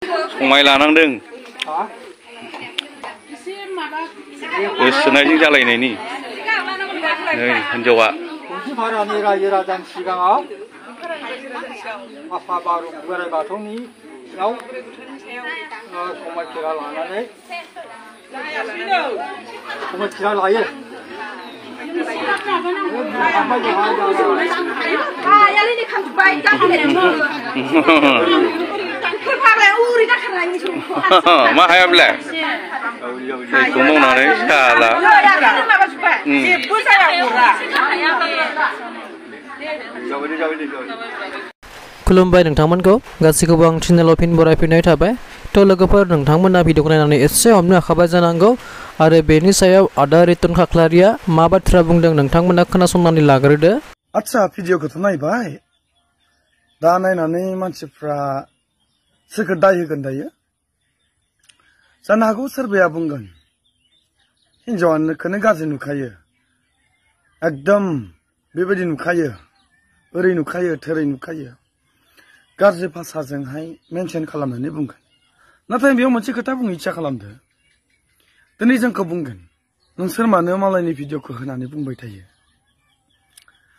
संनाय लानांदों गोसोनायजों जालायनायनि नै हिनजावा भारतनि रायजो राजानि सिगाङाव आफा बाथौ बोराइ बाथौनि समायखिरा लानानै समायखिरा लायो मा हायाब्ला जायखौ मावनानै साला खुलुमबाय नोंथांमोनखौ गासैखौबो आं चेनेलाव फिन बरायफिननाय थाबाय तो लोगोफोर नोंथांमोना भिडिअखौ नायनानै एसे हमनो हाखाबाय जानांगौ आरो बेनि सायाव आदा रितन खाख्लारिया मा बाथ्रा बुंदों नोंथांमोना खोनासंनानै लाग्रोदो। आच्छा भिडिअखौथ' नायबाय दा नायनानै मानसिफ्रा सोरखौ दाय होगोन दायो जानो हागौ सोरबाया बुंगोन हिनजावानोखौनो गाज्रि नुखायो एकदम बेबायदि नुखायो ओरै नुखायो थोरै नुखायो गाज्रि भाषाजोंहाय मेनसन खालामनानै बुंगोन नाथाय बेयाव मोनसे खोथा बुंनो इच्छा खालामदो दिनै जोंखौ बुंगोन नोंसोर मानो मालायनि भिडिअखौ होनानै बुंबाय थायो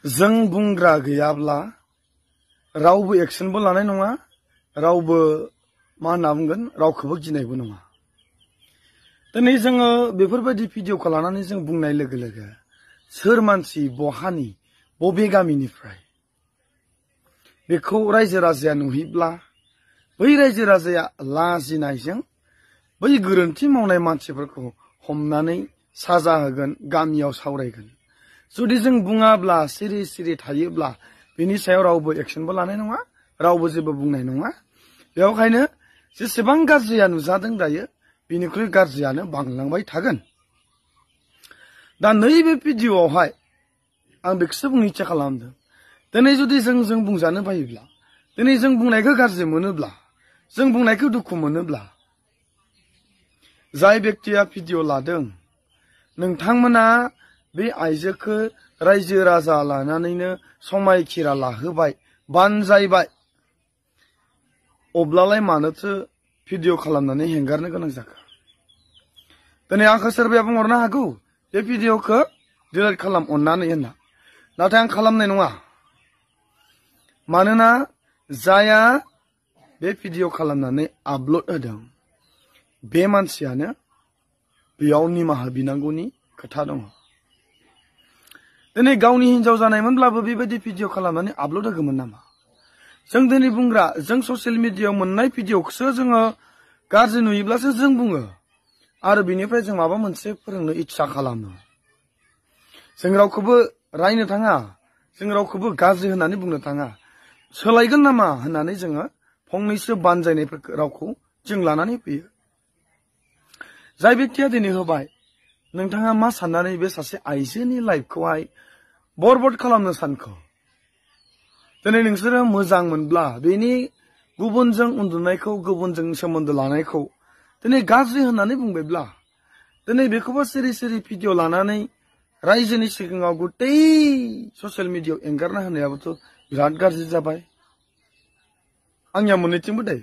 जों बुंग्रा गैयाब्ला रावबो एक्सनबो लानाय नङा रावबो मा होनना बुंगोन रावखौबो गिनायबो नङा दिनै जोङो बेफोरबायदि भिडिअखौ लानानै जों बुंनाय लोगो लोगो सोर मानसि बहानि बबे गामिनिफ्राय बेखौ रायजो राजाया नुहैब्ला बै रायजो राजाया लाजिनायजों बै गोरोन्थि मावनाय मानसिफोरखौ हमनानै साजा होगोन गामियाव सावरायगोन जुदि जों बुङाब्ला सिरि सिरि थायोब्ला बेनि सायाव रावबो एक्सनबो लानाय नङा रावबो जेबो बुंनाय नङा बेवहायनो जेसेबां गाज्रिया नुजादों दायो बेनिख्रुइ गाज्रियानो बांलांबाय थागोन दा नैबे भिडिअआवहाय आं बेखौसो बुंनो इच्छा खालामदों दिनै जुदि जों बुंजानो बायोब्ला दिनै जों बुंनायखौ गाज्रि मोनोब्ला जों बुंनायखौ दुखु मोनोब्ला जाय व्यक्तिया भिडिअ लादों नोंथांमोना बे आइजोखौ रायजो राजा लानानैनो समायखिरा लाहोबाय बानजायबाय अब्लालाय मानोथो भिडिअ खालामनानै हेंगारनो गोनां जाखो दिनै आंखौ सोरबाया बुंहरनो हागौ बे भिडिअखौ डिलिट खालाम अननानै होनना नाथाय आं खालामनाय नङा मानोना जाया बे भिडिअ खालामनानै आपल'ड होदों बे मानसियानो बेयाव निमाहा बिनांगौनि खोथा दङ दिनै गावनि हिनजाव जानायमोनब्लाबो बेबायदि भिडिअ खालामनानै आपल'ड होगौमोन नामा जों दिनै बुंग्रा जों ससियेल मिडियायाव मोननाय भिडिअखौसो जोङो गाज्रि नुयोब्लासो जों बुङो आरो बिनिफ्राय जों माबा मोनसे फोरोंनो इच्छा खालामो जों रावखौबो रायनो थाङा जों रावखौबो गाज्रि होननानै बुंनो थाङा सोलायगोन नामा होननानै जोङो फंनैसो बानजायनाय रावखौ जों लानानै फैयो जाय व्यक्तिया दिनै होबाय नोंथाङा मा साननानै बे सासे आइजोनि लाइफखौहाय बरबाद खालामनो सानखो दिनै नोंसोरो मोजां मोनब्ला बेनि गुबुनजों उन्दुनायखौ गुबुनजों सोमोन्दो लानायखौ दिनै गाज्रि होननानै बुंबायब्ला दिनै बेखौबो सिरि सिरि भिडिअ लानानै रायजोनि सिगाङाव गुतै ससियेल मिडियायाव एंगारना होनायाबोथ' बिराद गाज्रि जाबाय आंनिया मोननैथिंबो दाय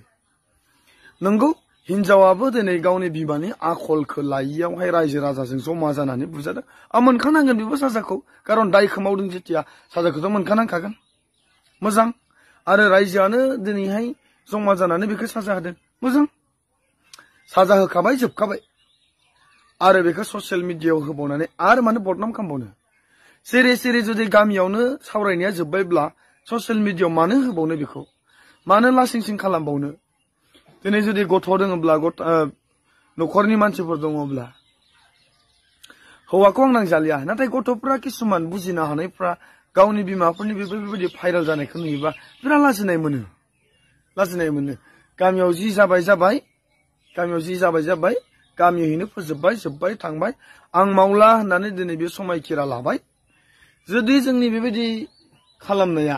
नंगौ हिनजावाबो दिनै गावनि बिमानि आखलखौ लायियावहाय रायजो राजाजों जमा जानानै बुजादों आं मोनखानांगोन बेबो साजाखौ खारन दायखौ मावदों जेथिया साजाखौथ' मोनखानांखागोन मोजां आरो रायजोआनो दिनैहाय जमा जानानै बेखौ साजा होदों मोजां साजा होखाबाय जोबखाबाय आरो बेखौ ससियेल मिडियायाव होबावनानै आरो मानो बदनाम खालामबावनो सिरि सिरि जुदि गामियावनो सावरायनाया जोब्बायब्ला ससियेल मिडियायाव मानो होबावनो बेखौ मानो लासिं सिं खालामबावनो दिनै जुदि गथ' दङब्ला न'खरनि मानसिफोर दङब्ला हौवाखौ आं नांजालिया नाथाय गथ'फ्रा किसुमान बुजिनो हानायफ्रा गावनि बिमाफोरनि बेबायदि भाइरेल जानायखौ नुयोबा बिराद लाजिनाय मोनो गामियाव जि जाबाय गामियैनो फोजोबबाय जोब्बाय थांबाय आं मावला होननानै दिनै बे समायखिरा लाबाय जुदि जोंनि बेबायदि खालामनाया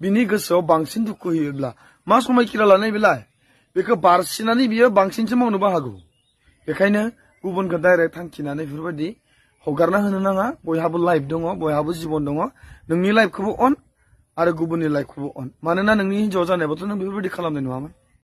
बिनि गोसोआव बांसिन दुखु होयोब्ला मा समायखिरा लानाय बेलाय बेखौ बारसिनानै बियो बांसिनसो मावनोबो हागौ बेखायनो गुबुनखौ डाइरेक्ट थांखिनानै बेफोरबायदि हगारना होनो नाङा बयहाबो लाइफ दङ बयहाबो जिबन दङ नोंनि लाइफखौबो अन आरो गुबुननि लाइफखौबो अन मानोना नोंनि हिनजाव जानायबाथ' नों बेफोरबायदि खालामनाय नङामोन